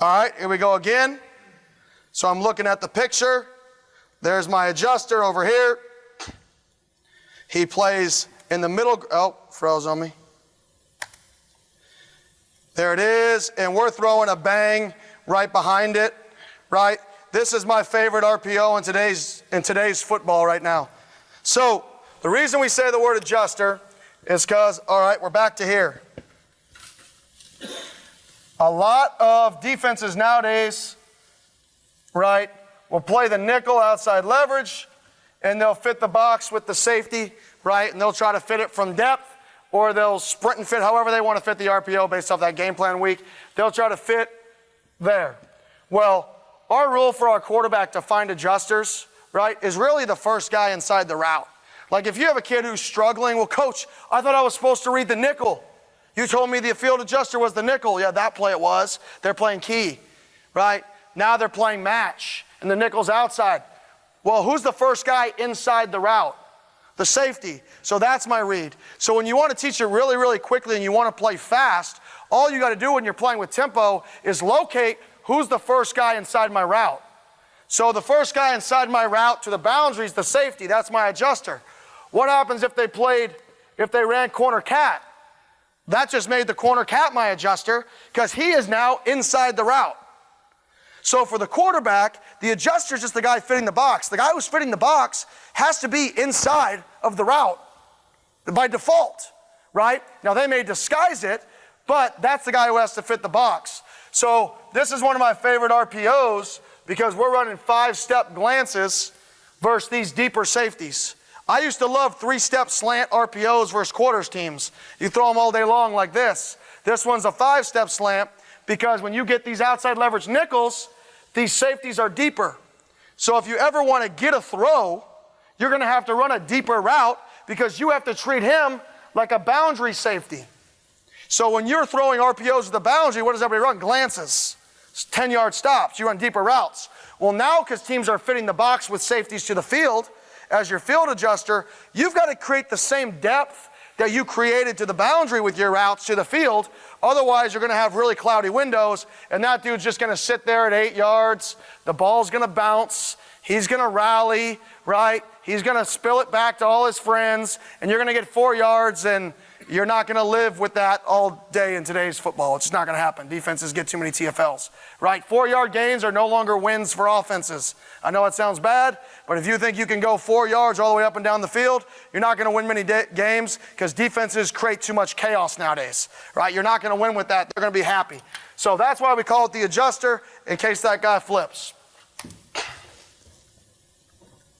All right, here we go again. So I'm looking at the picture. There's my adjuster over here. He plays in the middle. Oh, froze on me. There it is, and we're throwing a bang right behind it, right? This is my favorite RPO in today's football right now. So the reason we say the word adjuster is because, all right, we're back to here. A lot of defenses nowadays, right, will play the nickel outside leverage, and they'll fit the box with the safety, right, and they'll try to fit it from depth, or they'll sprint and fit however they want to fit the RPO based off that game plan week. They'll try to fit there. Well, our rule for our quarterback to find adjusters, right, is really the first guy inside the route. Like if you have a kid who's struggling, well, coach, I thought I was supposed to read the nickel. You told me the field adjuster was the nickel. Yeah, that play it was. They're playing key, right? Now they're playing match, and the nickel's outside. Well, who's the first guy inside the route? The safety. So that's my read. So when you want to teach it really, really quickly and you want to play fast, all you got to do when you're playing with tempo is locate who's the first guy inside my route. So the first guy inside my route to the boundary is the safety. That's my adjuster. What happens if they ran corner cat? That just made the corner cat my adjuster because he is now inside the route. So for the quarterback, the adjuster is just the guy fitting the box. The guy who's fitting the box has to be inside of the route by default, right? Now they may disguise it, but that's the guy who has to fit the box. So this is one of my favorite RPOs because we're running 5-step glances versus these deeper safeties. I used to love 3-step slant RPOs versus quarters teams. You throw them all day long like this. This one's a 5-step slant because when you get these outside leverage nickels, these safeties are deeper. So if you ever want to get a throw, you're going to have to run a deeper route because you have to treat him like a boundary safety. So when you're throwing RPOs at the boundary, what does everybody run? Glances. 10-yard stops. You run deeper routes. Well, now because teams are fitting the box with safeties to the field, as your field adjuster, you've got to create the same depth that you created to the boundary with your routes to the field. Otherwise, you're going to have really cloudy windows, and that dude's just going to sit there at 8 yards. The ball's going to bounce. He's going to rally, right? He's going to spill it back to all his friends, and you're going to get 4 yards, and you're not going to live with that all day in today's football. It's just not going to happen. Defenses get too many TFLs, right? 4-yard gains are no longer wins for offenses. I know it sounds bad, but if you think you can go 4 yards all the way up and down the field, you're not going to win many games because defenses create too much chaos nowadays, right? You're not going to win with that. They're going to be happy. So that's why we call it the adjuster in case that guy flips.